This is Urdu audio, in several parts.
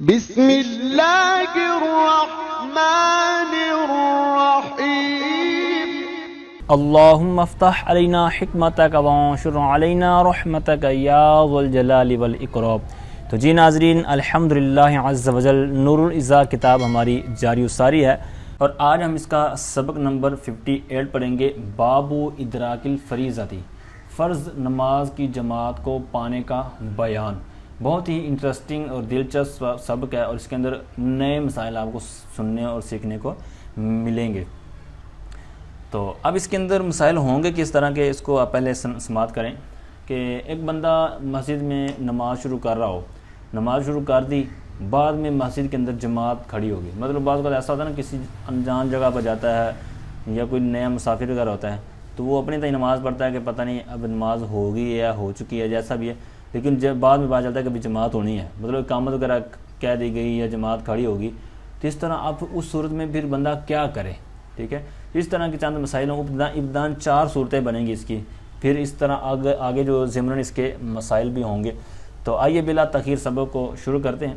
بسم اللہ الرحمن الرحیم اللہم افتح علینا حکمتک وانشر علینا رحمتک یا ذو الجلال والاکرام۔ تو جی ناظرین، الحمدللہ عز وجل نور العزا کتاب ہماری جاری و ساری ہے، اور آج ہم اس کا سبق نمبر 58 پڑھیں گے۔ باب ادراک الفریضۃ، فرض نماز کی جماعت کو پانے کا بیان۔ بہت ہی انٹرسٹنگ اور دلچسپ سبق ہے، اور اس کے اندر نئے مسائل آپ کو سننے اور سیکھنے کو ملیں گے۔ تو اب اس کے اندر مسائل ہوں گے کس طرح کے، اس کو آپ پہلے سماعت کریں کہ ایک بندہ مسجد میں نماز شروع کر رہا ہو، نماز شروع کر دی، بعد میں مسجد کے اندر جماعت کھڑی ہوگی۔ مطلب بعض اوقات ایسا ہوتا ہے نا، کسی انجان جگہ پر جاتا ہے یا کوئی نیا مسافر وغیرہ ہوتا ہے، تو وہ اپنی طرح نماز پڑھتا ہے کہ پتہ نہیں اب نماز ہوگی یا ہو چکی ہے، جیسا بھی ہے، لیکن جب بعد میں پتہ چلتا ہے کہ ابھی جماعت ہونی ہے، مطلب اقامت وغیرہ کہہ دی گئی یا جماعت کھڑی ہوگی، تو اس طرح اب اس صورت میں پھر بندہ کیا کرے؟ ٹھیک ہے، اس طرح کے چند مسائل ہیں۔ ابتداً 4 صورتیں بنیں گی اس کی، پھر اس طرح آگے جو ضمناً اس کے مسائل بھی ہوں گے۔ تو آئیے بلا تاخیر سبق کو شروع کرتے ہیں۔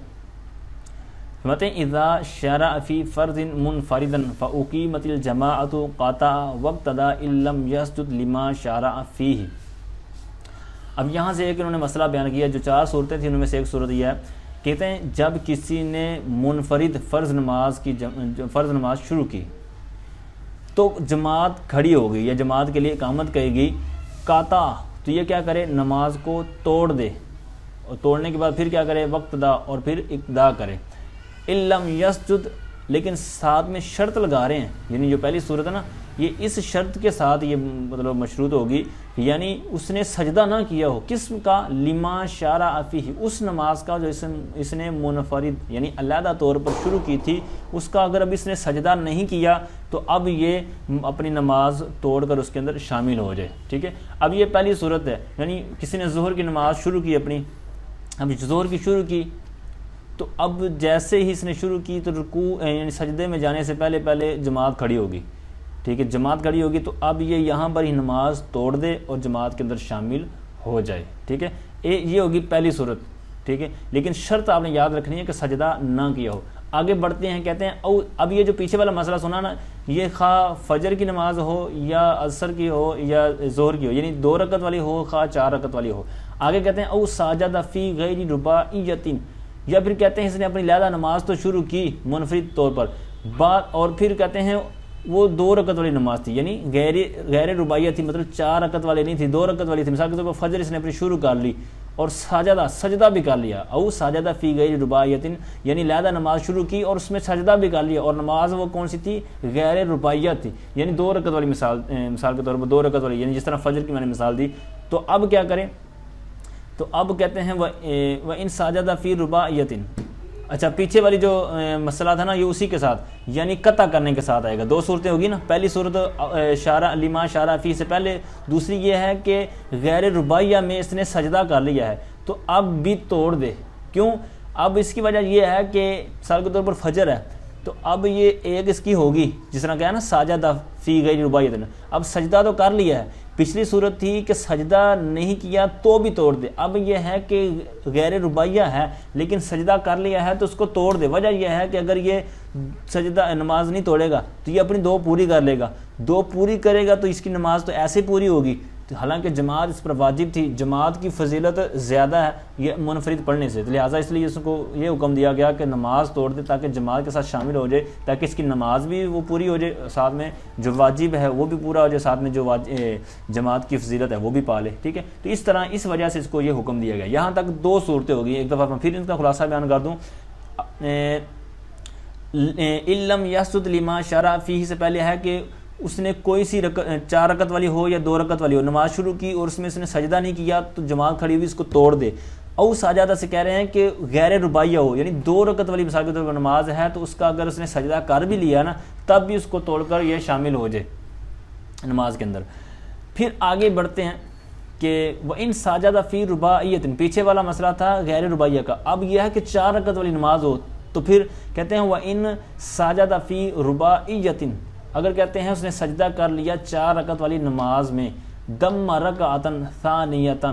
فرماتے ہیں اذا شرع فی فرض منفردا فاقیمت الجماعۃ قطع وابتدا ان لم یسجد لما شرع فیہ۔ اب یہاں سے ایک انہوں نے مسئلہ بیان کیا، جو 4 صورتیں تھیں ان میں سے ایک صورت یہ ہے، کہتے ہیں جب کسی نے منفرد فرض نماز شروع کی تو جماعت کھڑی ہو گئی یا جماعت کے لیے اقامت کہی گئی، قاطع، تو یہ کیا کرے؟ نماز کو توڑ دے، اور توڑنے کے بعد پھر کیا کرے؟ وقتدا، اور پھر اقتدا کرے۔ ان لم یسجد، لیکن ساتھ میں شرط لگا رہے ہیں، یعنی جو پہلی صورت ہے نا، یہ اس شرط کے ساتھ یہ مطلب مشروط ہوگی، یعنی اس نے سجدہ نہ کیا ہو، کس کا؟ لما شرع فیہ، اس نماز کا جو اس نے منفرد یعنی علیحدہ طور پر شروع کی تھی، اس کا اگر اب اس نے سجدہ نہیں کیا تو اب یہ اپنی نماز توڑ کر اس کے اندر شامل ہو جائے۔ ٹھیک ہے، اب یہ پہلی صورت ہے، یعنی کسی نے ظہر کی نماز شروع کی اپنی، اب ظہر کی شروع کی تو اب جیسے ہی اس نے شروع کی تو رکوع یعنی سجدے میں جانے سے پہلے جماعت کھڑی ہوگی۔ ٹھیک ہے، جماعت کھڑی ہوگی تو اب یہ یہاں پر ہی نماز توڑ دے اور جماعت کے اندر شامل ہو جائے۔ ٹھیک ہے، یہ ہوگی پہلی صورت۔ ٹھیک ہے، لیکن شرط آپ نے یاد رکھنی ہے کہ سجدہ نہ کیا ہو۔ آگے بڑھتے ہیں، کہتے ہیں اب یہ جو پیچھے والا مسئلہ سنا نا، یہ خواہ فجر کی نماز ہو یا عصر کی ہو یا ظہر کی ہو، یعنی 2 رکعت والی ہو خواہ 4 رکعت والی ہو۔ آگے کہتے ہیں او ساجد فی غیر رباعیۃ، یا پھر کہتے ہیں اس نے اپنی علیحدہ نماز تو شروع کی منفرد طور پر، اور پھر کہتے ہیں وہ 2 رکعت والی نماز تھی، یعنی غیر رباعیہ تھی، مطلب 4 رکعت والی نہیں تھی، 2 رکعت والی تھی۔ مثال کے طور پر فجر اس نے اپنی شروع کر لی اور سجدہ بھی کر لیا، او ساجدہ فی غیر رباعیۃ، یعنی علیحدہ نماز شروع کی اور اس میں سجدہ بھی کر لیا، اور نماز وہ کون سی تھی؟ غیر رباعیہ تھی، یعنی 2 رکعت والی مثال کے طور پر 2 رکعت والی، یعنی جس طرح فجر کی میں نے مثال دی۔ تو اب کیا کریں؟ تو اب کہتے ہیں وَإِن سَجَدَ فِي رُبَاعِيَّةٍ۔ اچھا، پیچھے والی جو مسئلہ تھا نا، یہ اسی کے ساتھ یعنی قطع کرنے کے ساتھ آئے گا۔ 2 صورتیں ہوگی نا، پہلی صورت لما شرع فی سے پہلے، دوسری یہ ہے کہ غیر رباعیہ میں اس نے سجدہ کر لیا ہے تو اب بھی توڑ دے۔ کیوں؟ اب اس کی وجہ یہ ہے کہ مثال کے طور پر فجر ہے تو اب یہ ایک اس کی ہوگی، جس طرح کہا نا ساجدہ فی غیر رباعیۃ، اب سجدہ تو کر لیا ہے، پچھلی صورت تھی کہ سجدہ نہیں کیا تو بھی توڑ دے، اب یہ ہے کہ غیر رباعیہ ہے لیکن سجدہ کر لیا ہے تو اس کو توڑ دے۔ وجہ یہ ہے کہ اگر یہ سجدہ نماز نہیں توڑے گا تو یہ اپنی 2 پوری کر لے گا، 2 پوری کرے گا تو اس کی نماز تو ایسے پوری ہوگی، حالانکہ جماعت اس پر واجب تھی، جماعت کی فضیلت زیادہ ہے یہ منفرد پڑھنے سے، لہٰذا اس لیے اس کو یہ حکم دیا گیا کہ نماز توڑ دے تاکہ جماعت کے ساتھ شامل ہو جائے، تاکہ اس کی نماز بھی وہ پوری ہو جائے، ساتھ میں جو واجب ہے وہ بھی پورا ہو جائے، ساتھ میں جو جماعت کی فضیلت ہے وہ بھی پا لے۔ ٹھیک ہے، تو اس طرح اس وجہ سے اس کو یہ حکم دیا گیا۔ یہاں تک 2 صورتیں ہوگی، ایک دفعہ پھر ان کا خلاصہ بیان کر دوں۔ ان لم یسجد لما شرع فیہ سے پہلے ہے کہ اس نے کوئی سی 4 رکعت والی ہو یا 2 رکعت والی ہو نماز شروع کی اور اس میں اس نے سجدہ نہیں کیا تو جماعت کھڑی ہوئی اس کو توڑ دے۔ او ساجدہ سے کہہ رہے ہیں کہ غیر رباعیہ ہو، یعنی 2 رکعت والی مثال کے طور پر نماز ہے تو اس کا اگر اس نے سجدہ کر بھی لیا نا تب بھی اس کو توڑ کر یہ شامل ہو جائے نماز کے اندر۔ پھر آگے بڑھتے ہیں کہ وَإِن سَجَدَ فِي رُبَاعِيَّةٍ، پیچھے والا مسئلہ تھا غیر رباعیہ کا، اب یہ ہے کہ 4 رکعت والی نماز ہو تو پھر کہتے ہیں وَإِن سَجَدَ فِي رُبَاعِيَّةٍ، اگر کہتے ہیں اس نے سجدہ کر لیا 4 رکعت والی نماز میں، دم رکعۃ ثانیۃ،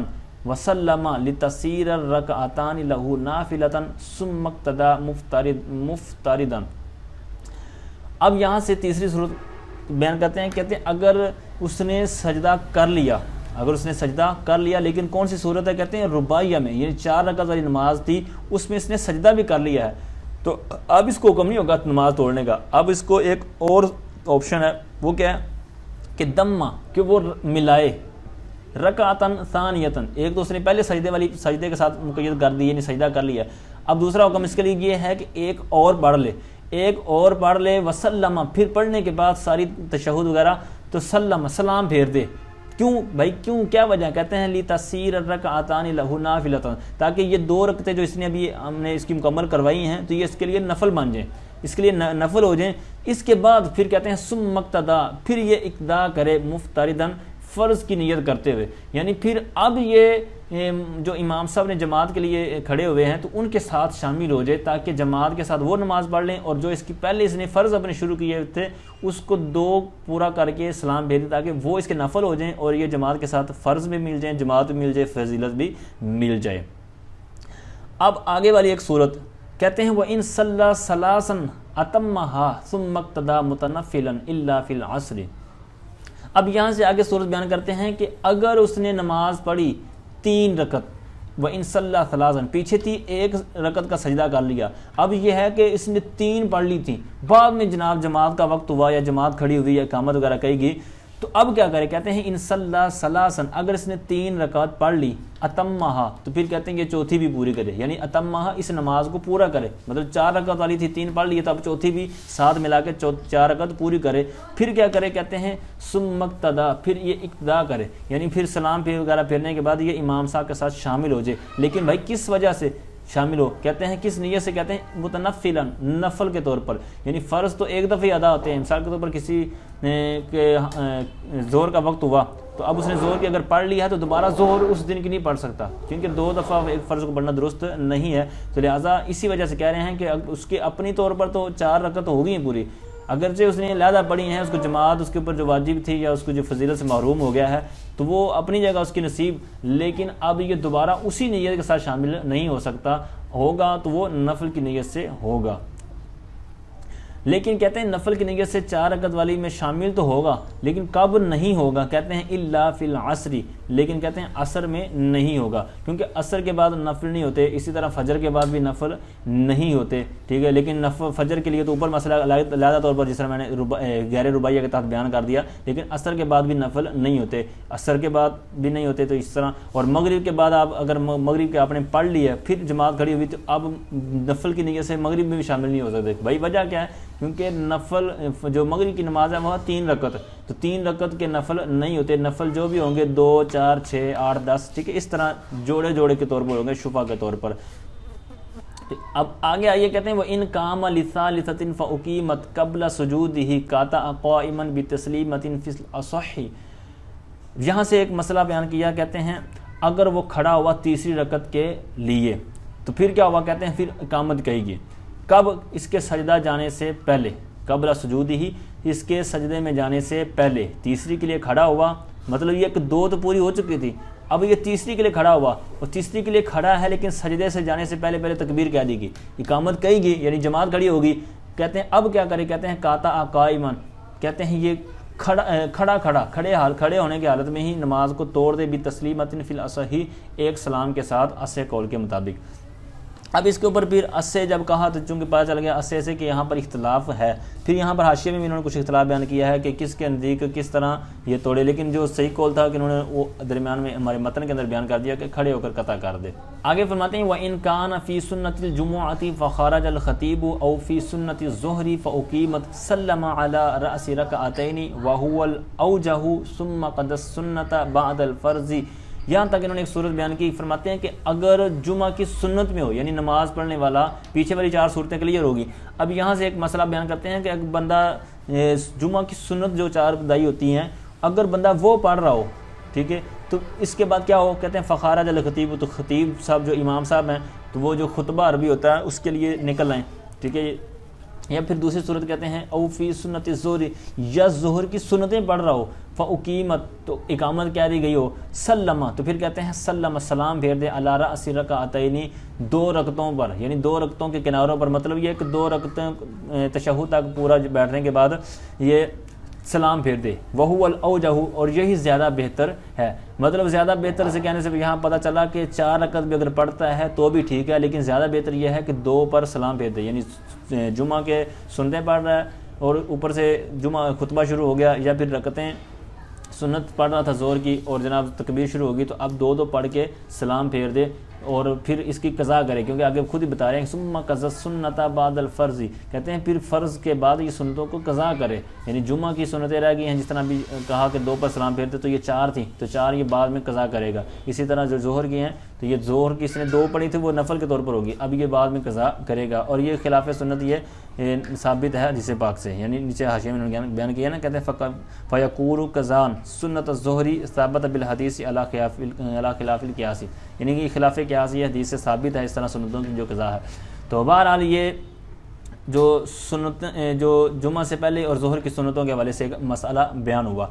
وسلم لتصیر الرکعتان لہ نافلۃ ثم اقتدى مفترضا. اب یہاں سے تیسری صورت بیان کرتے ہیں، کہتے ہیں اگر اس نے سجدہ کر لیا، لیکن کون سی صورت ہے؟ کہتے ہیں رباعیہ میں، یعنی 4 رکعت والی نماز تھی، اس میں اس نے سجدہ بھی کر لیا ہے، تو اب اس کو حکم نہیں ہوگا نماز توڑنے کا. اب اس کو ایک اور آپشن ہے، وہ کیا ہے کہ دمہ، کہ وہ ملائے رکعتن ثانیتن، ایک تو اس نے پہلے سجدے کے ساتھ مقید کر دی، یعنی سجدہ کر لیا. اب دوسرا حکم اس کے لیے یہ ہے کہ ایک اور پڑھ لے وسلم، پھر پڑھنے کے بعد ساری تشہد وغیرہ تو سلام پھیر دے. کیوں بھائی، کیا وجہ؟ کہتے ہیں لتصیر الرکعتان لہ نافلۃ، تاکہ یہ 2 رکعتیں جو اس نے ابھی ہم نے اس کی مکمل کروائی ہیں تو یہ اس کے لیے نفل بن جائیں، اس کے لیے نفل ہو جائیں. اس کے بعد پھر کہتے ہیں ثم اقتدى، پھر یہ اقتدا کرے مفترضاً، فرض کی نیت کرتے ہوئے. یعنی پھر اب یہ جو امام صاحب نے جماعت کے لیے کھڑے ہوئے ہیں تو ان کے ساتھ شامل ہو جائے، تاکہ جماعت کے ساتھ وہ نماز پڑھ لیں، اور جو اس کی پہلے اس نے فرض اپنے شروع کیے تھے اس کو 2 پورا کر کے سلام بھیج دیں، تاکہ وہ اس کے نفل ہو جائیں اور یہ جماعت کے ساتھ فرض بھی مل جائیں، جماعت بھی مل جائے، فضیلت بھی مل جائے. اب آگے والی ایک صورت کہتے ہیں وَإِن صَلَّى ثَلَاثًا أَتَمَّهَا ثُمَّ اقْتَدَى مُتَنَفِّلًا إِلَّا فِي الْعَصْرِ. اب یہاں سے آگے صورت بیان کرتے ہیں کہ اگر اس نے نماز پڑھی 3 رکعت، وَإِن صَلَّى ثَلَاثًا، پیچھے تھی 1 رکعت کا سجدہ کر لیا، اب یہ ہے کہ اس نے 3 پڑھ لی تھی، بعد میں جناب جماعت کا وقت ہوا یا جماعت کھڑی ہوئی یا اقامت وغیرہ کہی گئی، تو اب کیا کرے؟ کہتے ہیں ان صلی ثلاثا، اگر اس نے 3 رکعت پڑھ لی، اتمہا، تو پھر کہتے ہیں یہ چوتھی بھی پوری کرے، یعنی اتمہا اس نماز کو پورا کرے، مطلب 4 رکعت والی تھی 3 پڑھ لی، تو اب چوتھی بھی ساتھ ملا کے 4 رکعت پوری کرے. پھر کیا کرے؟ کہتے ہیں ثم اقتدا، پھر یہ اقتدا کرے، یعنی پھر سلام پھر وغیرہ پھرنے کے بعد یہ امام صاحب کے ساتھ شامل ہو جائے. لیکن بھائی کس وجہ سے شامل ہو؟ کہتے ہیں کس نیت سے؟ کہتے ہیں متنفلا، نفل کے طور پر، یعنی فرض تو ایک دفعہ ادا ہوتے ہیں. مثال کے طور پر کسی کے ظہر کا وقت ہوا تو اب اس نے ظہر کی اگر پڑھ لیا ہے تو دوبارہ ظہر اس دن کی نہیں پڑھ سکتا، کیونکہ 2 دفعہ ایک فرض کو پڑھنا درست نہیں ہے. تو لہٰذا اسی وجہ سے کہہ رہے ہیں کہ اس کے اپنی طور پر تو 4 رکعت ہو گئی ہیں پوری، اگرچہ اس نے علیحدہ پڑھی ہیں، اس کو جماعت اس کے اوپر جو واجب تھی یا اس کو جو فضیلت سے محروم ہو گیا ہے تو وہ اپنی جگہ اس کی نصیب، لیکن اب یہ دوبارہ اسی نیت کے ساتھ شامل نہیں ہو سکتا، ہوگا تو وہ نفل کی نیت سے ہوگا. لیکن کہتے ہیں نفل کی نیت سے 4 رکعت والی میں شامل تو ہوگا، لیکن کب نہیں ہوگا؟ کہتے ہیں الا فی العصر، لیکن کہتے ہیں عصر میں نہیں ہوگا، کیونکہ عصر کے بعد نفل نہیں ہوتے، اسی طرح فجر کے بعد بھی نفل نہیں ہوتے، ٹھیک ہے. لیکن فجر کے لیے تو اوپر مسئلہ علیحدہ طور پر جس طرح میں نے غیر رباعیہ کے تحت بیان کر دیا، لیکن عصر کے بعد بھی نفل نہیں ہوتے، عصر کے بعد بھی نہیں ہوتے. تو اس طرح، اور مغرب کے بعد آپ اگر مغرب کے آپ نے پڑھ لی ہے پھر جماعت کھڑی ہوئی تو اب نفل کی نیت سے مغرب میں بھی شامل نہیں ہو سکتے. بھائی وجہ کیا ہے؟ کیونکہ نفل جو مغرب کی نماز ہے وہ 3 رکعت، تو 3 رکعت کے نفل نہیں ہوتے، نفل جو بھی ہوں گے 2 4 6 8 10، ٹھیک ہے، اس طرح جوڑے کے طور پر ہوں گے، شفع کے طور پر. اب آگے آئیے، کہتے ہیں وہ ان قام لثالثۃ فاقیمت قبل سجودہ قاطع قائما بتسلیمۃ فی الاصح. یہاں سے ایک مسئلہ بیان کیا، کہتے ہیں اگر وہ کھڑا ہوا تیسری رکعت کے لیے تو پھر کیا ہوا؟ کہتے ہیں پھر اقامت کہے گی کب؟ اس کے سجدہ جانے سے پہلے، قبل سجودہ، اس کے سجدے میں جانے سے پہلے تیسری کے لیے کھڑا ہوا، مطلب یہ کہ 2 تو پوری ہو چکی تھی، اب یہ تیسری کے لیے کھڑا ہوا، اور تیسری کے لیے کھڑا ہے لیکن سجدے سے جانے سے پہلے تکبیر کہہ دی گی، اقامت کہی گی، یعنی جماعت کھڑی ہوگی. کہتے ہیں اب کیا کرے؟ کہتے ہیں قاطع قائما، کہتے ہیں یہ کھڑے ہونے کی حالت میں ہی نماز کو توڑ دے، بتسلیمۃ فی الاصح، ایک سلام کے ساتھ اصح قول کے مطابق. اب اس کے اوپر پھر اسے جب کہا تو چونکہ پتہ چل گیا اسے سے کہ یہاں پر اختلاف ہے، پھر یہاں پر حاشیے میں بھی انہوں نے کچھ اختلاف بیان کیا ہے کہ کس کے نزدیک کس طرح یہ توڑے، لیکن جو صحیح قول تھا کہ انہوں نے وہ درمیان میں ہمارے متن کے اندر بیان کر دیا کہ کھڑے ہو کر قطع کر دے. آگے فرماتے ہیں وَإِن كَانَ فِي سُنَّةِ الْجُمُعَةِ فَخَرَجَ الْخَطِيبُ أَوْ فِي سُنَّةِ الظُّهْرِ فَأُقِيمَتْ سَلَّمَ عَلَى رَأْسِ رَكْعَتَيْنِ وَهُوَ الْأَوْجَهُ ثُمَّ قَضَى السُّنَّةَ بَعْدَ الْفَرْضِ. یہاں تک انہوں نے ایک صورت بیان کی، فرماتے ہیں کہ اگر جمعہ کی سنت میں ہو، یعنی نماز پڑھنے والا، پیچھے والی 4 صورتیں کلیئر ہوگی. اب یہاں سے ایک مسئلہ بیان کرتے ہیں کہ اگر بندہ جمعہ کی سنت جو 4 ابتدائی ہوتی ہیں اگر بندہ وہ پڑھ رہا ہو، ٹھیک ہے، تو اس کے بعد کیا ہو؟ کہتے ہیں فخارج الخطیب، تو خطیب صاحب جو امام صاحب ہیں تو وہ جو خطبہ عربی ہوتا ہے اس کے لیے نکل آئیں، ٹھیک ہے، یا پھر دوسری صورت کہتے ہیں او فی سنت الظہر، یا ظہر کی سنتیں پڑھ رہا ہو، فاقیمت تو اقامت کیا دی گئی ہو، سلم تو پھر کہتے ہیں سلم سلام پھیر دے علی رأس رکعتین، 2 رکعتوں پر، یعنی 2 رکعتوں کے کناروں پر، مطلب یہ کہ 2 رکعتیں تشہد تک پورا بیٹھنے کے بعد یہ سلام پھیر دے، وہو الاوجہ، اور یہی زیادہ بہتر ہے۔ مطلب زیادہ بہتر سے کہنے سے یہاں پتہ چلا کہ 4 رکعت بھی اگر پڑھتا ہے تو بھی ٹھیک ہے، لیکن زیادہ بہتر یہ ہے کہ 2 پر سلام پھیر دے، یعنی جمعہ کے سنتیں پڑھ رہا ہے اور اوپر سے جمعہ خطبہ شروع ہو گیا، یا پھر رکعتیں سنت پڑھ رہا تھا زور کی اور جناب تکبیر شروع ہوگی، تو اب 2 پڑھ کے سلام پھیر دے اور پھر اس کی قضا کرے، کیونکہ آگے خود ہی بتا رہے ہیں ثم قضا السنۃ بعد الفرض، کہتے ہیں پھر فرض کے بعد یہ سنتوں کو قضا کرے، یعنی جمعہ کی سنتیں رہ گئی ہیں، جس طرح بھی کہا کہ 2 پر سلام پھیرتے تو یہ 4 تھیں، تو 4 یہ بعد میں قضا کرے گا۔ اسی طرح جو ظہر کی ہیں تو یہ ظہر کی اس نے 2 پڑھی تھی وہ نفل کے طور پر ہوگی، اب یہ بعد میں قضا کرے گا، اور یہ خلاف سنت یہ ثابت ہے حدیث پاک سے، یعنی نیچے حاشیے میں بیان کیا نا، کہتے ہیں فیقول قضان سنت الظہر ثابت بالحدیث علی خلاف القیاس، یعنی کہ خلاف قیاس یہ حدیث سے ثابت ہے اس طرح سنتوں کی جو قضا ہے۔ تو بہرحال یہ جو سنت جو جمعہ سے پہلے اور ظہر کی سنتوں کے حوالے سے ایک مسئلہ بیان ہوا،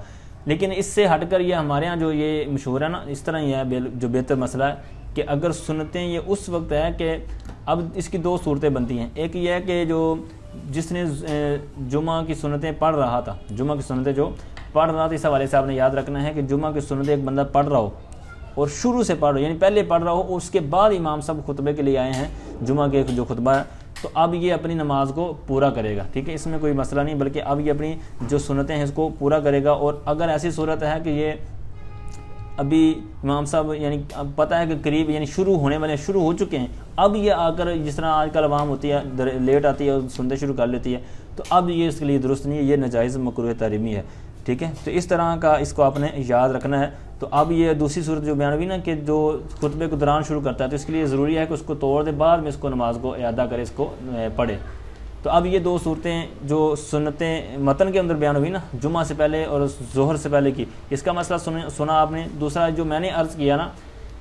لیکن اس سے ہٹ کر یہ ہمارے ہاں جو یہ مشہور ہے نا، اس طرح یہ ہے جو بہتر مسئلہ ہے کہ اگر سنتیں یہ اس وقت ہے کہ اب اس کی 2 صورتیں بنتی ہیں، ایک یہ ہے کہ جو جس نے جمعہ کی سنتیں پڑھ رہا تھا، جمعہ کی سنتیں جو پڑھ رہا تھا، اس حوالے سے آپ نے یاد رکھنا ہے کہ جمعہ کی سنتیں ایک بندہ پڑھ رہا ہو اور شروع سے پڑھ رہا ہو، یعنی پہلے پڑھ رہا ہو، اس کے بعد امام صاحب خطبے کے لیے آئے ہیں جمعہ کے جو خطبہ ہے، تو اب یہ اپنی نماز کو پورا کرے گا، ٹھیک ہے، اس میں کوئی مسئلہ نہیں، بلکہ اب یہ اپنی جو سنتیں ہیں اس کو پورا کرے گا۔ اور اگر ایسی صورت ہے کہ یہ ابھی امام صاحب یعنی اب پتہ ہے کہ قریب یعنی شروع ہونے والے شروع ہو چکے ہیں، اب یہ آ کر جس طرح آج کل عوام ہوتی ہے لیٹ آتی ہے اور سنتے شروع کر لیتی ہے، تو اب یہ اس کے لیے درست نہیں ہے، یہ ناجائز مکروہ تحریمی ہے، ٹھیک ہے۔ تو اس طرح کا اس کو آپ نے یاد رکھنا ہے۔ تو اب یہ دوسری صورت جو بیان ہوئی نا کہ جو خطبے کو دوران شروع کرتا ہے، تو اس کے لیے ضروری ہے کہ اس کو توڑ دے، بعد میں اس کو نماز کو اعادہ کرے، اس کو پڑھے۔ تو اب یہ 2 صورتیں جو سنتیں متن کے اندر بیان ہوئی نا، جمعہ سے پہلے اور ظہر سے پہلے کی، اس کا مسئلہ سنا آپ نے۔ دوسرا جو میں نے عرض کیا نا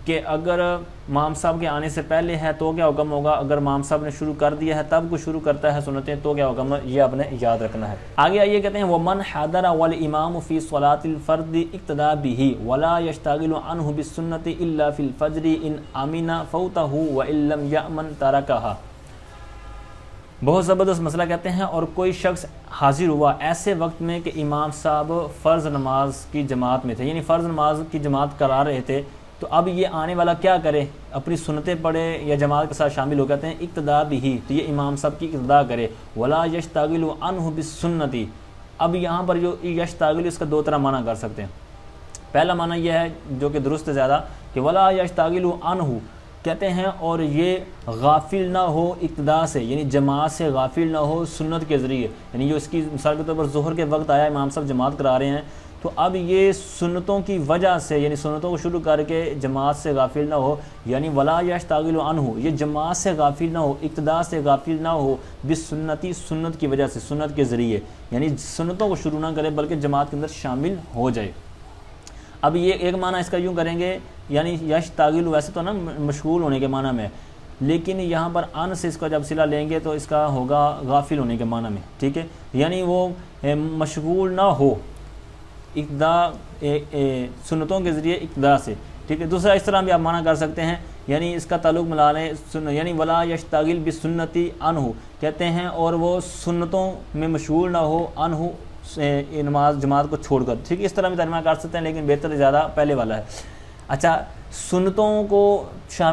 کہ اگر امام صاحب کے آنے سے پہلے ہے تو کیا حکم ہوگا، اگر امام صاحب نے شروع کر دیا ہے تب کو شروع کرتا ہے سنتیں تو کیا حکم ہے، یہ آپ نے یاد رکھنا ہے۔ آگے آئیے کہتے ہیں وَمَنْ حَضَرَ وَالْإِمَامُ فِي صَلَاةِ الْفَرْضِ اقْتَدَى بِهِ وَلَا يَشْتَغِلُ عَنْهُ بِالسُّنَّةِ إِلَّا فِي الْفَجْرِ إِنْ أَمِنَ فَوْتَهُ وَإِنْ لَمْ يَأْمَنْ تَرَكَهَا۔ بہت زبردست مسئلہ کہتے ہیں، اور کوئی شخص حاضر ہوا ایسے وقت میں کہ امام صاحب فرض نماز کی جماعت میں تھے، یعنی فرض نماز کی جماعت کرا رہے تھے، تو اب یہ آنے والا کیا کرے، اپنی سنتیں پڑھے یا جماعت کے ساتھ شامل ہو، کہتے ہیں اقتداء بھی، تو یہ امام صاحب کی اقتداء کرے، ولا یشتغل عنہ بالسنتی۔ اب یہاں پر جو یشتغل اس کا 2 طرح معنی کر سکتے ہیں۔ پہلا معنی یہ ہے جو کہ درست ہے زیادہ کہ ولا یشتغل عنہ، کہتے ہیں اور یہ غافل نہ ہو اقتداء سے، یعنی جماعت سے غافل نہ ہو سنت کے ذریعے، یعنی جو اس کی مثال کے طور پر ظہر کے وقت آیا امام صاحب جماعت کرا رہے ہیں، تو اب یہ سنتوں کی وجہ سے یعنی سنتوں کو شروع کر کے جماعت سے غافل نہ ہو، یعنی ولا یشتغل عنہ، یہ جماعت سے غافل نہ ہو، اقتداء سے غافل نہ ہو، بالسنتی، سنت کی وجہ سے، سنت کے ذریعے، یعنی سنتوں کو شروع نہ کرے بلکہ جماعت کے اندر شامل ہو جائے۔ اب یہ ایک معنی اس کا یوں کریں گے، یعنی یشتغل ویسے تو نا مشغول ہونے کے معنی میں، لیکن یہاں پر ان سے اس کا جب صلہ لیں گے تو اس کا ہوگا غافل ہونے کے معنی میں، ٹھیک ہے، یعنی وہ مشغول نہ ہو اقتداء سنتوں کے ذریعے اقتداء سے، ٹھیک ہے۔ دوسرا اس طرح بھی آپ معنی کر سکتے ہیں، یعنی اس کا تعلق ملا لیں یعنی ولا یشتغل بسنتی عنہ، کہتے ہیں اور وہ سنتوں میں مشغول نہ ہو، عنہ نماز جماعت کو چھوڑ کر، ٹھیک ہے، اس طرح بھی ترجمہ کر سکتے ہیں، لیکن بہتر زیادہ پہلے والا ہے۔ اچھا، سنتوں کو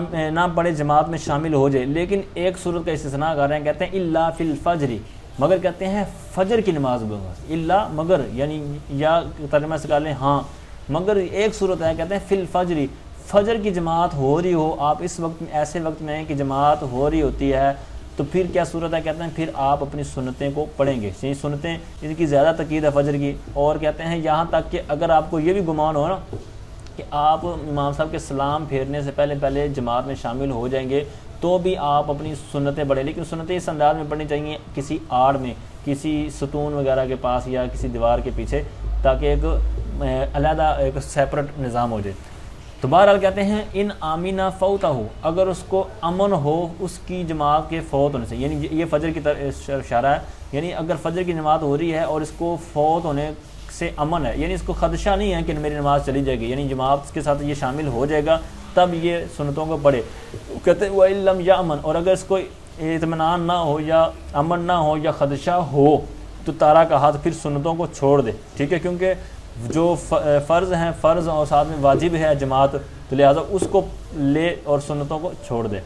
نہ پڑھے جماعت میں شامل ہو جائے، لیکن ایک صورت کا استثناء کر رہے ہیں، کہتے ہیں الا فی الفجر، مگر کہتے ہیں فجر کی نماز میں، الا مگر، یعنی یا ترجمہ سے کر لیں ہاں مگر ایک صورت ہے، کہتے ہیں فی الفجر، فجر کی جماعت ہو رہی ہو، آپ اس وقت میں ایسے وقت میں کہ جماعت ہو رہی ہوتی ہے، تو پھر کیا صورت ہے، کہتے ہیں پھر آپ اپنی سنتیں کو پڑھیں گے، یعنی سنتیں ان کی زیادہ تاکید ہے فجر کی، اور کہتے ہیں یہاں تک کہ اگر آپ کو یہ بھی گمان ہو نا کہ آپ امام صاحب کے سلام پھیرنے سے پہلے جماعت میں شامل ہو جائیں گے تو بھی آپ اپنی سنتیں پڑھیں، لیکن سنتیں اس انداز میں پڑھنی چاہیے کسی آڑ میں، کسی ستون وغیرہ کے پاس یا کسی دیوار کے پیچھے، تاکہ ایک علیحدہ ایک سیپریٹ نظام ہو جائے۔ تو بہرحال کہتے ہیں ان آمینہ فوتہ ہو، اگر اس کو امن ہو اس کی جماعت کے فوت ہونے سے، یعنی یہ فجر کی اشارہ ہے، یعنی اگر فجر کی جماعت ہو رہی ہے اور اس کو فوت ہونے سے امن ہے، یعنی اس کو خدشہ نہیں ہے کہ میری نماز چلی جائے گی، یعنی جماعت کے ساتھ یہ شامل ہو جائے گا، تب یہ سنتوں کو پڑھے۔ کہتے ہیں وَإِلَّمْ يَأْمَنْ، اور اگر اس کو اطمینان نہ ہو یا امن نہ ہو یا خدشہ ہو تو تارا کا ہاتھ، پھر سنتوں کو چھوڑ دے، ٹھیک ہے، کیونکہ جو فرض ہیں، فرض اور ساتھ میں واجب ہے جماعت، تو لہٰذا اس کو لے اور سنتوں کو چھوڑ دے۔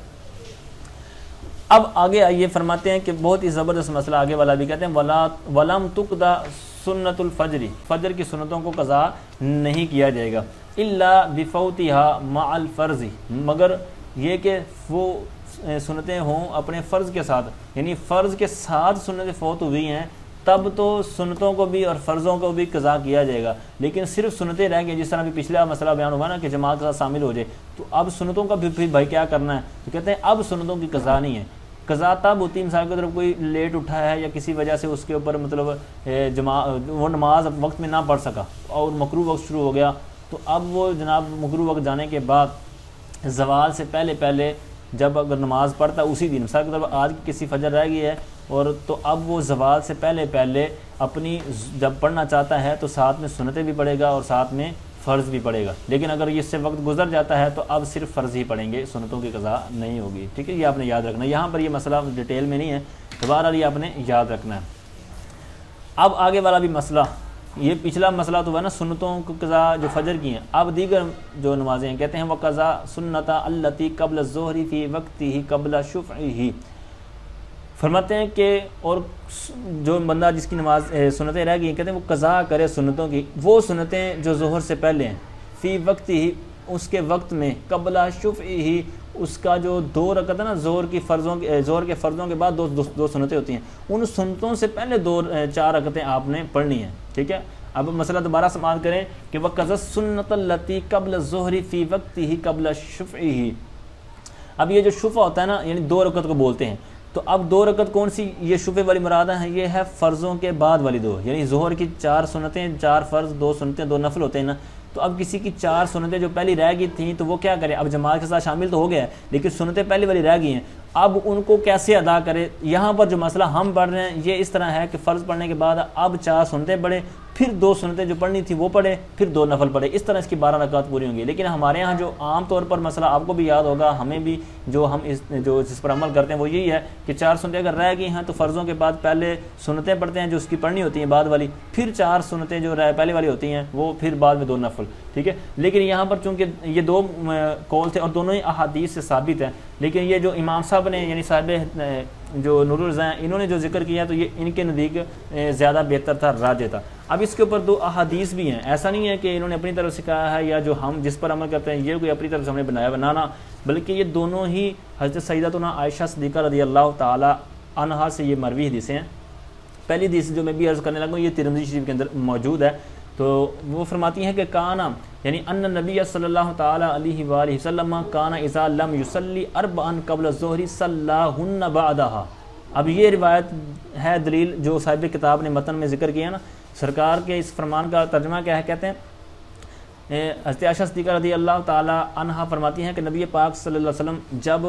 اب آگے آئیے فرماتے ہیں کہ بہت ہی زبردست مسئلہ آگے والا بھی، کہتے ہیں وَلَمْ تُقْضَى سُنَّةُ الْفَجْرِ، فجر کی سنتوں کو قضا نہیں کیا جائے گا، إِلَّا بِفَوْتِهَا مَعَ الْفَرْضِ، مگر یہ کہ وہ سنتیں ہوں اپنے فرض کے ساتھ، یعنی فرض کے ساتھ سنتیں فوت ہوئی ہیں تب تو سنتوں کو بھی اور فرضوں کو بھی قضا کیا جائے گا، لیکن صرف سنتیں رہ گئی، جس طرح بھی پچھلا مسئلہ بیان ہوا نا کہ جماعت کے ساتھ شامل ہو جائے، تو اب سنتوں کا بھی بھائی کیا کرنا ہے؟ تو کہتے ہیں اب سنتوں کی قضا نہیں ہے، قضا تب ہوتی ہے مثال کی طرف کوئی لیٹ اٹھا ہے یا کسی وجہ سے اس کے اوپر مطلب وہ نماز وقت میں نہ پڑھ سکا اور مکروہ وقت شروع ہو گیا، تو اب وہ جناب مکروہ وقت جانے کے بعد زوال سے پہلے جب اگر نماز پڑھتا اسی دن، مثال کی طرف آج کسی فجر رہ گئی ہے اور تو اب وہ زوال سے پہلے اپنی جب پڑھنا چاہتا ہے تو ساتھ میں سنتیں بھی پڑھے گا اور ساتھ میں فرض بھی پڑھے گا، لیکن اگر اس سے وقت گزر جاتا ہے تو اب صرف فرض ہی پڑھیں گے، سنتوں کی قضا نہیں ہوگی، ٹھیک ہے، یہ آپ نے یاد رکھنا ہے، یہاں پر یہ مسئلہ ڈیٹیل میں نہیں ہے، دوبارہ یہ آپ نے یاد رکھنا ہے۔ اب آگے والا بھی مسئلہ، یہ پچھلا مسئلہ تو ہے نا سنتوں کی قضا جو فجر کی ہیں، اب دیگر جو نمازیں ہیں، کہتے ہیں وقضا سنتا التی قبل الظہر فی وقتہ قبل شفعہ، فرماتے ہیں کہ اور جو بندہ جس کی نماز سنتیں رہ گئی ہیں، کہتے ہیں وہ قضا کرے سنتوں کی، وہ سنتیں جو ظہر سے پہلے ہیں، فی وقت ہی اس کے وقت میں، قبل شفعہ ہی اس کا جو 2 رکعت ہے نا ظہر کے فرضوں کے بعد دو سنتیں ہوتی ہیں، ان سنتوں سے پہلے 4 رکعتیں آپ نے پڑھنی ہیں، ٹھیک ہے۔ اب مسئلہ دوبارہ سماعت کریں کہ وقضا السنۃ التی قبل الظہر فی وقتہ قبل شفعہ، اب یہ جو شفع ہوتا ہے نا یعنی 2 رکعت کو بولتے ہیں، تو اب 2 رکعت کون سی یہ شفع والی مراد ہے؟ یہ ہے فرضوں کے بعد والی 2، یعنی ظہر کی 4 سنتیں، 4 فرض، 2 سنتیں، 2 نفل ہوتے ہیں نا، تو اب کسی کی 4 سنتیں جو پہلی رہ گئی تھیں تو وہ کیا کرے؟ اب جماعت کے ساتھ شامل تو ہو گیا ہے لیکن سنتیں پہلی والی رہ گئی ہیں، اب ان کو کیسے ادا کرے؟ یہاں پر جو مسئلہ ہم پڑھ رہے ہیں یہ اس طرح ہے کہ فرض پڑھنے کے بعد اب 4 سنتیں پڑھے، پھر 2 سنتیں جو پڑھنی تھی وہ پڑھے، پھر 2 نفل پڑھے، اس طرح اس کی 12 رکعت پوری ہوں گی۔ لیکن ہمارے ہاں جو عام طور پر مسئلہ آپ کو بھی یاد ہوگا، ہمیں بھی جو ہم جس پر عمل کرتے ہیں وہ یہی ہے کہ 4 سنتیں اگر رہ گئی ہیں تو فرضوں کے بعد پہلے سنتیں پڑھتے ہیں جو اس کی پڑھنی ہوتی ہیں بعد والی، پھر 4 سنتیں جو پہلے والی ہوتی ہیں وہ پھر بعد میں 2 نفل، ٹھیک ہے۔ لیکن یہاں پر چونکہ یہ 2 قول تھے اور دونوں ہی احادیث سے ثابت ہیں، لیکن یہ جو امام صاحب نے یعنی صاحب جو نور الرضا ہیں انہوں نے جو ذکر کیا تو یہ ان کے نزدیک زیادہ بہتر تھا، راجح تھا۔ اب اس کے اوپر 2 احادیث بھی ہیں، ایسا نہیں ہے کہ انہوں نے اپنی طرف سے کہا ہے یا جو ہم جس پر عمل کرتے ہیں یہ کوئی اپنی طرف سے ہم نے بنانا، بلکہ یہ دونوں ہی حضرت سیدتنا عائشہ صدیقہ رضی اللہ تعالی عنہا سے یہ مروی حدیثیں ہیں۔ پہلی حدیث جو میں بھی عرض کرنے لگا ہوں یہ ترمذی شریف کے اندر موجود ہے، تو وہ فرماتی ہیں کہ کانا یعنی ان نبی صلی اللہ تعالی علیہ وآلہ وسلم کانا اذا لم یصلی 4 قبل الظہر صلاہن بعدہا۔ اب یہ روایت ہے دلیل جو صاحب کتاب نے متن میں ذکر کیا نا، سرکار کے اس فرمان کا ترجمہ کیا ہے؟ کہتے ہیں حضرت عائشہ صدیقہ رضی اللہ تعالی عنہا فرماتی ہیں کہ نبی پاک صلی اللہ علیہ وسلم جب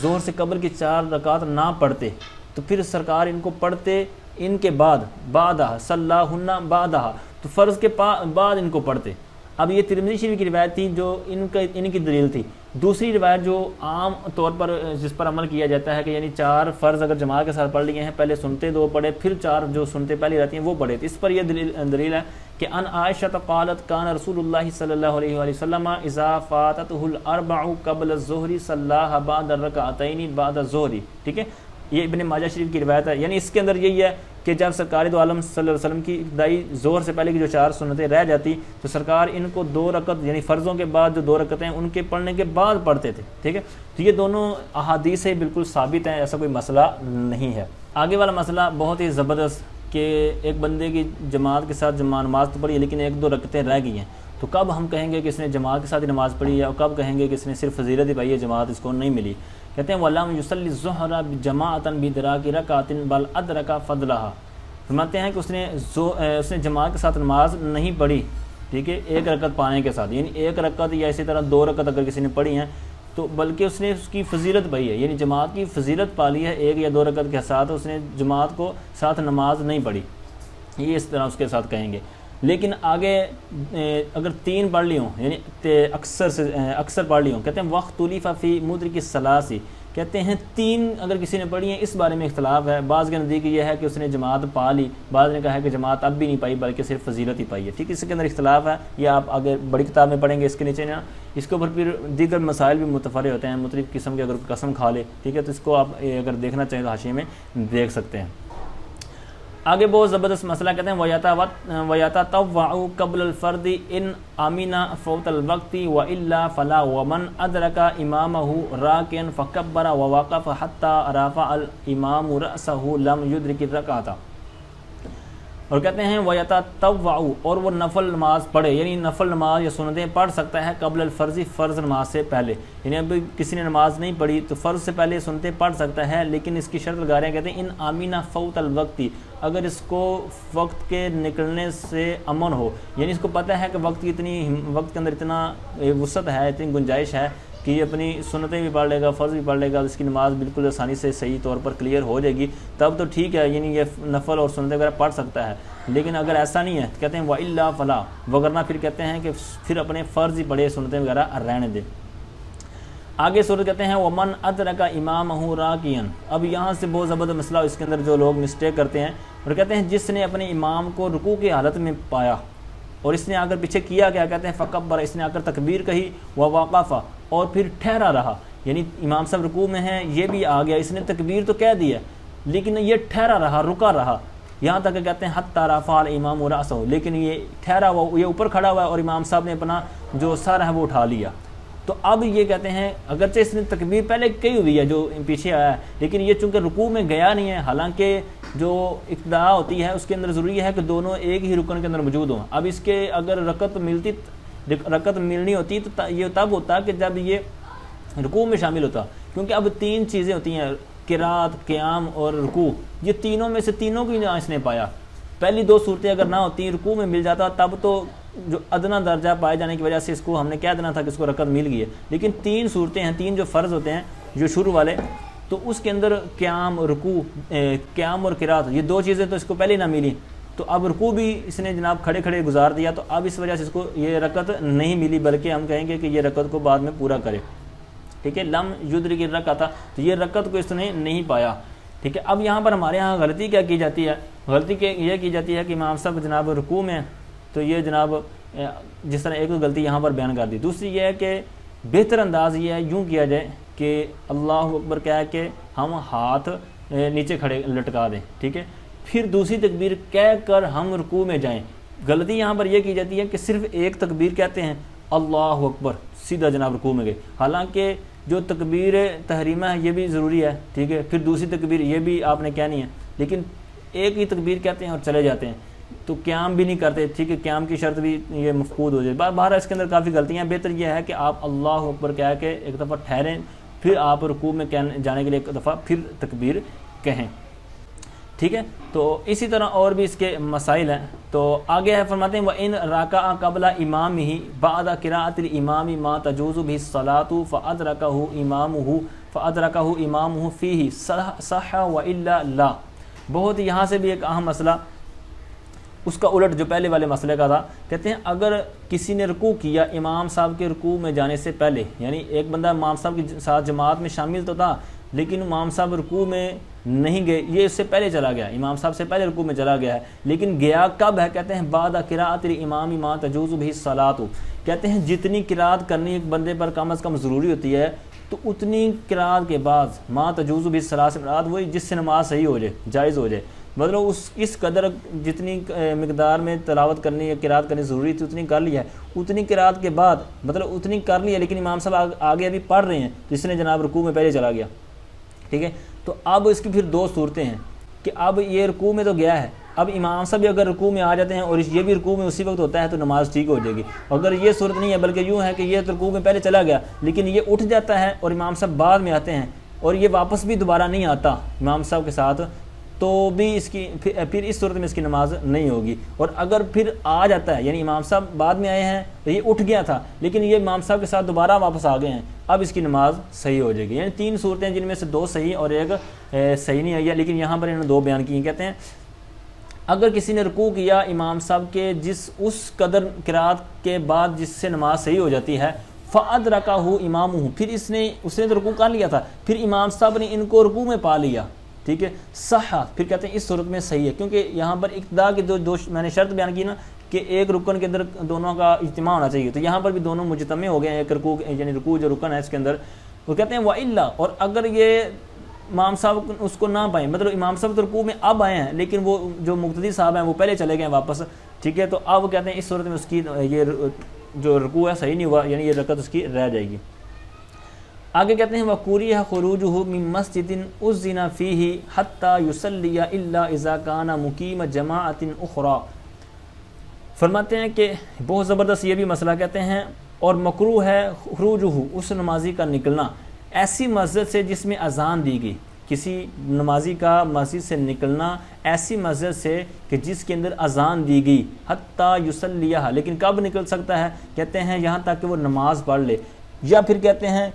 ظہر سے قبل کی 4 رکعت نہ پڑھتے تو پھر سرکار ان کو پڑھتے ان کے بعد بعدہ صلاہن بعدہ، تو فرض کے بعد ان کو پڑھتے۔ اب یہ ترمذی شریف کی روایت تھی جو ان کی دلیل تھی۔ دوسری روایت جو عام طور پر جس پر عمل کیا جاتا ہے کہ یعنی 4 فرض اگر جماعت کے ساتھ پڑھ لیے ہیں، پہلے سنتے 2 پڑھے، پھر 4 جو سنتے پہلی رہتی ہیں وہ پڑھے، اس پر یہ دلیل ہے کہ ان عائشہ قالت کان رسول اللہ صلی اللہ علیہ وآلہ وسلم اذا فاتته الاربع قبل الظہر صلاها بعد الرکعتین بعد الظہر، ٹھیک ہے، یہ ابن ماجہ شریف کی روایت ہے۔ یعنی اس کے اندر یہی ہے کہ جب سرکار دو عالم صلی اللہ علیہ وسلم کی ابتدائی ظہر سے پہلے کی جو 4 سنتیں رہ جاتی تو سرکار ان کو 2 رکعت یعنی فرضوں کے بعد جو 2 رکعتیں ان کے پڑھنے کے بعد پڑھتے تھے، ٹھیک ہے۔ تو یہ دونوں احادیث سے بالکل ثابت ہیں، ایسا کوئی مسئلہ نہیں ہے۔ آگے والا مسئلہ بہت ہی زبردست کہ ایک بندے کی جماعت کے ساتھ نماز تو پڑھی ہے لیکن 1-2 رکعتیں رہ گئی ہیں، تو کب ہم کہیں گے کہ اس نے جماعت کے ساتھ نماز پڑھی ہے اور کب کہیں گے کہ اس نے صرف فضیلت ہی پائی ہے، جماعت اس کو نہیں ملی؟ کہتے ہیں وَلَمْ يُصَلِّ الظُّهْرَ بِجَمَاعَةً بِإِدْرَاكِ رَكْعَةٍ بَلْ أَدْرَكَ فَضْلَهَا، فرماتے ہیں کہ اس نے جماعت کے ساتھ نماز نہیں پڑھی ٹھیک ہے، ایک رکعت پانے کے ساتھ، یعنی ایک رکعت یا اسی طرح 2 رکعت اگر کسی نے پڑھی ہیں تو بلکہ اس نے اس کی فضیلت پائی ہے، یعنی جماعت کی فضیلت پا لی ہے، 1 یا 2 رکعت کے ساتھ اس نے جماعت کو ساتھ نماز نہیں پڑھی، یہ اس طرح اس کے ساتھ کہیں گے۔ لیکن آگے اگر 3 پڑھ لی ہوں، یعنی اکثر پڑھ لی ہوں، کہتے ہیں وقت طلیف فی مدرک الثلاث، کہتے ہیں 3 اگر کسی نے پڑھی ہیں، اس بارے میں اختلاف ہے، بعض کے نزدیک یہ ہے کہ اس نے جماعت پا لی، بعض نے کہا ہے کہ جماعت اب بھی نہیں پائی بلکہ صرف فضیلت ہی پائی ہے، ٹھیک ہے، اس کے اندر اختلاف ہے، یہ آپ آگے بڑی کتاب میں پڑھیں گے، اس کے نیچے نا اس کے اوپر پھر دیگر مسائل بھی متفرع ہوتے ہیں، مختلف قسم کے، اگر قسم کھا لے، ٹھیک ہے، تو اس کو آپ اگر دیکھنا چاہیں تو حاشیے میں دیکھ سکتے ہیں۔ آگے بہت زبردست مسئلہ کہتے ہیں وَيَتَطَوَّعُ قَبْلَ الْفَرْضِ إِنْ أَمِنَ فَوْتَ الْوَقْتِ وَإِلَّا فَلَا وَمَنْ أَدْرَكَ إِمَامَهُ رَاكِعًا فَكَبَّرَ وَوَقَفَ حَتَّى رَفَعَ الْإِمَامُ رَأْسَهُ لَمْ يُدْرِكِ الرَّكْعَةَ، اور کہتے ہیں وَيَتَطَوَّعُ، اور وہ نفل نماز پڑھے، یعنی نفل نماز یا سنتیں پڑھ سکتا ہے قبل الفرض، فرض نماز سے پہلے، یعنی اب کسی نے نماز نہیں پڑھی تو فرض سے پہلے سنتیں پڑھ سکتا ہے، لیکن اس کی شرط لگا رہے ہیں، کہتے ہیں ان آمینہ فوت الوقت، اگر اس کو وقت کے نکلنے سے امن ہو، یعنی اس کو پتہ ہے کہ وقت کے اندر اتنا وسعت ہے، اتنی گنجائش ہے کہ یہ اپنی سنتیں بھی پڑھ لے گا، فرض بھی پڑھ لے گا، اس کی نماز بالکل آسانی سے صحیح طور پر کلیئر ہو جائے گی، تب تو ٹھیک ہے، یعنی یہ نفل اور سنتیں وغیرہ پڑھ سکتا ہے۔ لیکن اگر ایسا نہیں ہے تو کہتے ہیں وَإِلَّا فَلَا، وگرنہ پھر کہتے ہیں کہ پھر اپنے فرض ہی پڑھے، سنتیں وغیرہ رہنے دے۔ آگے صورت کہتے ہیں وَمَنْ أَدْرَكَ إِمَامَهُ رَاكِعًا، اب یہاں سے بہت زبردست مسئلہ، اس کے اندر جو لوگ مسٹیک کرتے ہیں، اور کہتے ہیں جس نے اپنے امام کو رکوع کی حالت میں پایا اور اس نے آ کر پیچھے کیا کیا، کہتے ہیں فکبر، اس نے آ کر تکبیر کہی، ووقف، اور پھر ٹھہرا رہا، یعنی امام صاحب رکوع میں ہیں، یہ بھی آ گیا، اس نے تکبیر تو کہہ دی ہے لیکن یہ ٹھہرا رہا، رکا رہا، یہاں تک کہ کہتے ہیں حتی رفع الامام رأسہ، لیکن یہ ٹھہرا ہوا، یہ اوپر کھڑا ہوا ہے اور امام صاحب نے اپنا جو سر ہے وہ اٹھا لیا، تو اب یہ کہتے ہیں اگرچہ اس نے تکبیر پہلے کہی ہوئی ہے جو پیچھے آیا ہے، لیکن یہ چونکہ رکوع میں گیا نہیں ہے، حالانکہ جو ابتدا ہوتی ہے اس کے اندر ضروری ہے کہ دونوں ایک ہی رکن کے اندر موجود ہوں۔ اب اس کے اگر رکعت ملنی ہوتی تو یہ تب ہوتا کہ جب یہ رکوع میں شامل ہوتا، کیونکہ اب 3 چیزیں ہوتی ہیں، قرات، قیام اور رکوع، یہ تینوں میں سے تینوں کی اس نے پایا، پہلی 2 صورتیں اگر نہ ہوتی، رکوع میں مل جاتا، تب تو جو ادنا درجہ پائے جانے کی وجہ سے اس کو ہم نے کہہ دینا تھا کہ اس کو رکعت مل گئی ہے، لیکن 3 صورتیں ہیں، 3 جو فرض ہوتے ہیں جو شروع والے، تو اس کے اندر قیام، رکوع، قیام اور قرات، یہ 2 چیزیں تو اس کو پہلے نہ ملی، تو اب رکوع بھی اس نے جناب کھڑے کھڑے گزار دیا، تو اب اس وجہ سے اس کو یہ رکعت نہیں ملی، بلکہ ہم کہیں گے کہ یہ رکعت کو بعد میں پورا کرے، ٹھیک ہے، لم یدرک الرکعۃ، تو یہ رکعت کو اس نے نہیں پایا، ٹھیک ہے۔ اب یہاں پر ہمارے ہاں غلطی کیا کی جاتی ہے، غلطی یہ کی جاتی ہے کہ امام صاحب جناب رکوع میں، تو یہ جناب جس طرح ایک غلطی یہاں پر بیان کر دی، دوسری یہ ہے کہ بہتر انداز یہ ہے یوں کیا جائے کہ اللہ اکبر کہہ کے ہم ہاتھ نیچے کھڑے لٹکا دیں، ٹھیک ہے، پھر دوسری تکبیر کہہ کر ہم رکوع میں جائیں۔ غلطی یہاں پر یہ کی جاتی ہے کہ صرف ایک تکبیر کہتے ہیں اللہ اکبر، سیدھا جناب رکوع میں گئے، حالانکہ جو تکبیر تحریمہ ہے یہ بھی ضروری ہے، ٹھیک ہے، پھر دوسری تکبیر یہ بھی آپ نے کہنی ہے، لیکن ایک ہی تکبیر کہتے ہیں اور چلے جاتے ہیں، تو قیام بھی نہیں کرتے، ٹھیک ہے، قیام کی شرط بھی یہ مفقود ہو جائے۔ بہرحال اس کے اندر کافی غلطیاں ہیں، بہتر یہ ہے کہ آپ اللہ اکبر کہہ کے ایک دفعہ ٹھہریں، پھر آپ رکوع میں جانے کے لیے ایک دفعہ پھر تکبیر کہیں، ٹھیک ہے۔ تو اسی طرح اور بھی اس کے مسائل ہیں، تو آگے ہے فرماتے ہیں وَإِن رَكَعَ قَبْلَ إِمَامِهِ بَعْدَ قِرَاءَةِ الْإِمَامِ مَا تَجُوزُ بِهِ الصَّلَاةُ فَأَدْرَكَهُ إِمَامُهُ فِيهِ صَحَّ وَإِلَّا لَا۔ بہت یہاں سے بھی ایک اہم مسئلہ، اس کا الٹ جو پہلے والے مسئلے کا تھا، کہتے ہیں اگر کسی نے رکوع کیا امام صاحب کے رکوع میں جانے سے پہلے، یعنی ایک بندہ امام صاحب کے ساتھ جماعت میں شامل تو تھا لیکن امام صاحب رکوع میں نہیں گئے، یہ اس سے پہلے چلا گیا، امام صاحب سے پہلے رکوع میں چلا گیا ہے، لیکن گیا کب ہے، کہتے ہیں بعد قراءۃ الامام ما تجوز به الصلاۃ، کہتے ہیں جتنی قراءت کرنی ایک بندے پر کم از کم ضروری ہوتی ہے، تو اتنی قراءت کے بعد ما تجوز به الصلاۃ سے مراد وہی جس سے نماز صحیح ہو جائے، جائز ہو جائے، مطلب اس قدر جتنی مقدار میں تلاوت کرنی یا قراءت کرنی ضروری تھی اتنی کر لی ہے، اتنی قراءت کے بعد مطلب اتنی کر لی ہے، لیکن امام صاحب آگے ابھی پڑھ رہے ہیں تو اس نے جناب رکوع میں پہلے چلا گیا، ٹھیک ہے۔ تو اب اس کی پھر 2 صورتیں ہیں کہ اب یہ رکوع میں تو گیا ہے، اب امام صاحب اگر رکوع میں آ جاتے ہیں اور یہ بھی رکوع میں اسی وقت ہوتا ہے تو نماز ٹھیک ہو جائے گی، اگر یہ صورت نہیں ہے بلکہ یوں ہے کہ یہ رکوع میں پہلے چلا گیا لیکن یہ اٹھ جاتا ہے اور امام صاحب بعد میں آتے ہیں اور یہ واپس بھی دوبارہ نہیں آتا امام صاحب کے ساتھ، تو بھی اس کی پھر اس صورت میں اس کی نماز نہیں ہوگی. اور اگر پھر آ جاتا ہے، یعنی امام صاحب بعد میں آئے ہیں تو یہ اٹھ گیا تھا لیکن یہ امام صاحب کے ساتھ دوبارہ واپس آ گئے ہیں، اب اس کی نماز صحیح ہو جائے گی. یعنی 3 صورتیں جن میں سے 2 صحیح اور ایک صحیح نہیں آئی ہے، لیکن یہاں پر انہوں نے 2 بیان کی ہیں. کہتے ہیں اگر کسی نے رکوع کیا امام صاحب کے اس قدر قرات کے بعد جس سے نماز صحیح ہو جاتی ہے، فَأَدْرَكَهُ إِمَامُهُ، پھر اس نے تو رکوع کر لیا تھا، پھر امام صاحب نے ان کو رکوع میں پا لیا، ٹھیک ہے، صح، پھر کہتے ہیں اس صورت میں صحیح ہے. کیونکہ یہاں پر اقتدا کی دو میں نے شرط بیان کی نا کہ ایک رکن کے اندر دونوں کا اجتماع ہونا چاہیے، تو یہاں پر بھی دونوں مجتمع ہو گئے ہیں ایک رکوع، یعنی رکوع جو رکن ہے اس کے اندر. وہ کہتے ہیں وَإِلَّا، اور اگر یہ امام صاحب اس کو نہ پائیں، مطلب امام صاحب تو رکوع میں اب آئے ہیں لیکن وہ جو مقتدی صاحب ہیں وہ پہلے چلے گئے ہیں واپس، ٹھیک ہے، تو اب کہتے ہیں اس صورت میں اس کی یہ جو رکوع ہے صحیح نہیں ہوا، یعنی یہ رکعت اس کی رہ جائے گی. آگے کہتے ہیں وَقُرِئَ خُرُوجُهُ مِن مَسْجِدٍ أُذِّنَ فِيهِ حَتَّى يُصَلِّيَ إِلَّا إِذَا كَانَ مُقِيمَ جَمَاعَةٍ أُخْرَى. فرماتے ہیں کہ بہت زبردست یہ بھی مسئلہ کہتے ہیں، اور مکروہ ہے خروجہ، اس نمازی کا نکلنا ایسی مسجد سے جس میں اذان دی گئی، کسی نمازی کا مسجد سے نکلنا ایسی مسجد سے کہ جس کے اندر اذان دی گئی، حتیٰ یصلیھا، لیکن کب نکل سکتا ہے؟ کہتے ہیں یہاں تک کہ وہ نماز پڑھ لے. یا پھر کہتے ہیں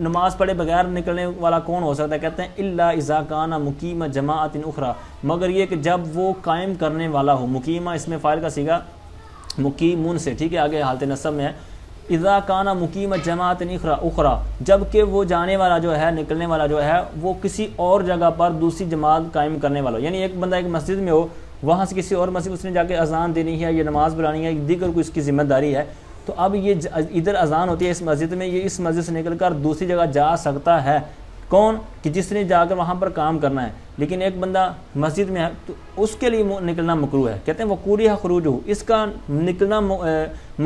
نماز پڑھے بغیر نکلنے والا کون ہو سکتا ہے؟ کہتے ہیں الا اذا کان مقیم جماعت اخرى، مگر یہ کہ جب وہ قائم کرنے والا ہو. مقیمہ اس میں فاعل کا صیغہ مقیمون سے، ٹھیک ہے، آگے حالت نصب میں ہے. اذا کان مقیم جماعت اخرى، جب کہ وہ جانے والا جو ہے، نکلنے والا جو ہے، وہ کسی اور جگہ پر دوسری جماعت قائم کرنے والا ہو. یعنی ایک بندہ ایک مسجد میں ہو، وہاں سے کسی اور مسجد اس نے جا کے اذان دینی ہے، یہ نماز پڑھانی ہے، دیگر کوئی اس کی ذمہ داری ہے، تو اب یہ ادھر اذان ہوتی ہے اس مسجد میں، یہ اس مسجد سے نکل کر دوسری جگہ جا سکتا ہے. کون؟ کہ جس نے جا کر وہاں پر کام کرنا ہے. لیکن ایک بندہ مسجد میں ہے تو اس کے لیے نکلنا مکروہ ہے. کہتے ہیں وہ وَقُرِئَ خُرُوجُهُ، اس کا نکلنا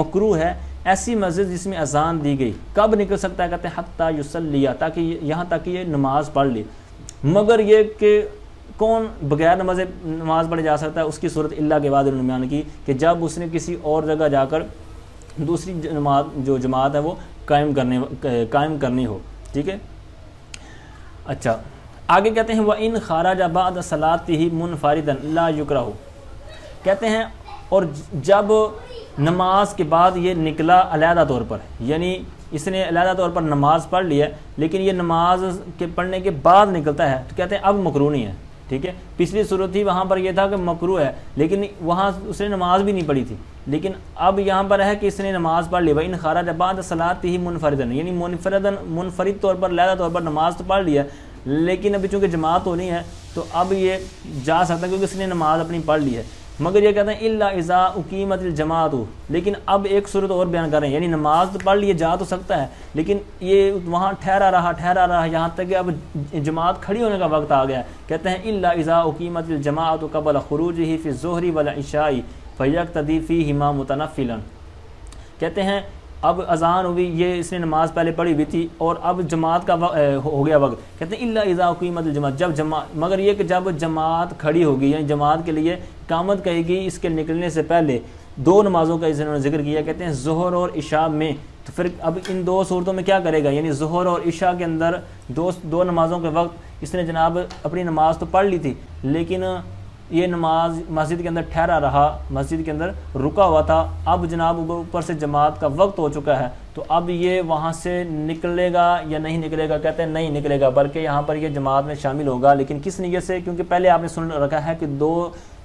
مکروہ ہے ایسی مسجد جس میں اذان دی گئی. کب نکل سکتا ہے؟ کہتے ہیں حتیٰ یصلیھا، تاکہ یہاں تک کہ یہ نماز پڑھ لی. مگر یہ کہ کون بغیر نماز پڑھے جا سکتا ہے؟ اس کی صورت اللہ کے بعد انہوں نے بیان کی کہ جب اس نے کسی اور جگہ جا کر دوسری جماعت ہے وہ قائم کرنی ہو. ٹھیک ہے، اچھا آگے کہتے ہیں وَإِنْ خَرَجَ بَعْدَ صَلَاتِهِ مُنْفَرِدًا لَا يُكْرَهُ، کہتے ہیں اور جب نماز کے بعد یہ نکلا علیحدہ طور پر، یعنی اس نے علیحدہ طور پر نماز پڑھ لی ہے لیکن یہ نماز کے پڑھنے کے بعد نکلتا ہے، تو کہتے ہیں اب مکروہ نہیں ہے. ٹھیک ہے، پچھلی صورت تھی وہاں پر یہ تھا کہ مکروہ ہے لیکن وہاں اس نے نماز بھی نہیں پڑھی تھی، لیکن اب یہاں پر ہے کہ اس نے نماز پڑھ لی. وَإِنْ خَرَجَ بَعْدَ صَلَاتِهِ مُنْفَرِدًا، یعنی منفرد طور پر علیحدہ طور پر نماز تو پڑھ لی ہے لیکن ابھی چونکہ جماعت ہونی ہے تو اب یہ جا سکتا ہے کیونکہ اس نے نماز اپنی پڑھ لی ہے. مگر یہ کہتے ہیں الا اذا اقیمت الجماعت، لیکن اب ایک صورت اور بیان کر رہے ہیں، یعنی نماز تو پڑھ لیے جا تو سکتا ہے لیکن یہ وہاں ٹھہرا رہا یہاں تک کہ اب جماعت کھڑی ہونے کا وقت آ گیا ہے. کہتے ہیں الا اذا اقیمت الجماعت قبل خروجہ فی الظہر والعشاء فیقتدی فیہما متنفلا. کہتے ہیں اب اذان ہوئی، یہ اس نے نماز پہلے پڑھی ہوئی تھی اور اب جماعت کا ہو گیا وقت. کہتے ہیں الا اذا اقیمت الجماعت، جب مگر یہ کہ جب جماعت کھڑی ہوگی، یعنی جماعت کے لیے اقامت کہے گی اس کے نکلنے سے پہلے 2 نمازوں کا اس نے ذکر کیا. کہتے ہیں ظہر اور عشاء میں، تو پھر اب ان 2 صورتوں میں کیا کرے گا؟ یعنی ظہر اور عشاء کے اندر دو نمازوں کے وقت اس نے جناب اپنی نماز تو پڑھ لی تھی لیکن یہ نماز مسجد کے اندر ٹھہرا رہا، مسجد کے اندر رکا ہوا تھا. اب جناب اوپر سے جماعت کا وقت ہو چکا ہے تو اب یہ وہاں سے نکلے گا یا نہیں نکلے گا؟ کہتے ہیں نہیں نکلے گا، بلکہ یہاں پر یہ جماعت میں شامل ہوگا. لیکن کس نیت سے؟ کیونکہ پہلے آپ نے سن رکھا ہے کہ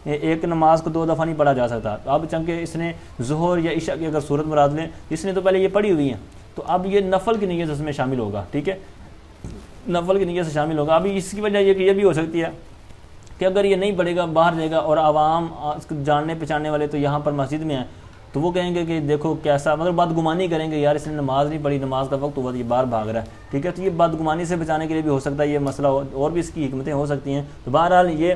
ایک نماز کو 2 دفعہ نہیں پڑھا جا سکتا. تو اب چونکہ اس نے ظہر یا عشاء کی اگر صورت مراد لیں، اس نے تو پہلے یہ پڑھی ہوئی ہیں تو اب یہ نفل کی نیت اس میں شامل ہوگا. ٹھیک ہے، نفل کی نیت سے شامل ہوگا. ابھی اس کی وجہ یہ کہ یہ بھی ہو سکتی ہے کہ اگر یہ نہیں پڑھے گا، باہر جائے گا اور عوام جاننے پہچاننے والے تو یہاں پر مسجد میں ہیں تو وہ کہیں گے کہ دیکھو کیسا، مگر بدگمانی کریں گے، یار اس نے نماز نہیں پڑھی، نماز کا وقت ہوا تو یہ باہر بھاگ رہا ہے. ٹھیک ہے، تو یہ بدگمانی سے بچانے کے لیے بھی ہو سکتا ہے یہ مسئلہ، اور بھی اس کی حکمتیں ہو سکتی ہیں. تو بہرحال یہ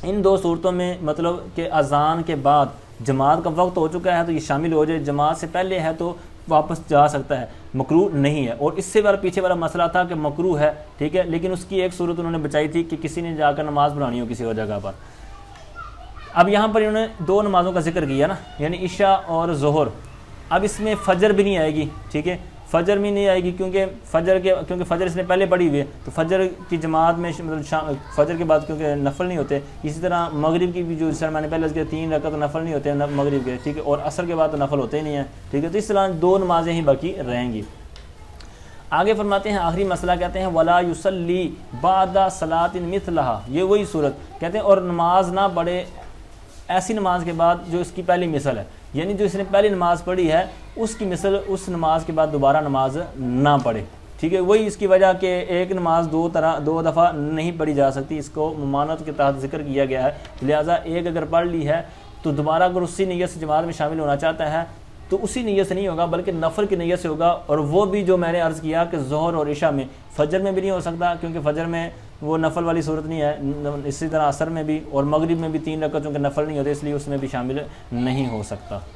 ان 2 صورتوں میں مطلب کہ اذان کے بعد جماعت کا وقت ہو چکا ہے تو یہ شامل ہو جائے، جماعت سے پہلے ہے تو واپس جا سکتا ہے، مکروہ نہیں ہے. اور اس سے پیچھے والا مسئلہ تھا کہ مکروہ ہے، ٹھیک ہے، لیکن اس کی ایک صورت انہوں نے بچائی تھی کہ کسی نے جا کر نماز پڑھانی ہو کسی اور جگہ پر. اب یہاں پر انہوں نے 2 نمازوں کا ذکر کیا نا، یعنی عشاء اور ظہر. اب اس میں فجر بھی نہیں آئے گی، ٹھیک ہے، فجر میں نہیں آئے گی کیونکہ فجر اس نے پہلے پڑھی ہوئی ہے، تو فجر کی جماعت میں مطلب فجر کے بعد کیونکہ نفل نہیں ہوتے، اسی طرح مغرب کی بھی جو سر میں نے پہلے کیا 3 رکعت نفل نہیں ہوتے ہیں مغرب کے، ٹھیک ہے، اور عصر کے بعد تو نفل ہوتے ہی نہیں ہیں، ٹھیک ہے، تو اس طرح 2 نمازیں ہی باقی رہیں گی۔ آگے فرماتے ہیں آخری مسئلہ کہتے ہیں ولا یصلی بعد صلاۃ مثلھا، یہ وہی صورت کہتے ہیں اور نماز نہ پڑھے ایسی نماز کے بعد جو اس کی پہلی مثل ہے، یعنی جو اس نے پہلی نماز پڑھی ہے اس کی مثل اس نماز کے بعد دوبارہ نماز نہ پڑھے، ٹھیک ہے، وہی اس کی وجہ کہ ایک نماز 2 دفعہ نہیں پڑھی جا سکتی، اس کو ممانعت کے تحت ذکر کیا گیا ہے، لہٰذا ایک اگر پڑھ لی ہے تو دوبارہ اگر اسی نیت سے جماعت میں شامل ہونا چاہتا ہے تو اسی نیت سے نہیں ہوگا بلکہ نفل کی نیت سے ہوگا، اور وہ بھی جو میں نے عرض کیا کہ ظہر اور عشاء میں، فجر میں بھی نہیں ہو سکتا کیونکہ فجر میں وہ نفل والی صورت نہیں ہے، اسی طرح عصر میں بھی اور مغرب میں بھی 3 رکعتوں کے نفل نہیں ہوتے، اس لیے اس میں بھی شامل نہیں ہو سکتا۔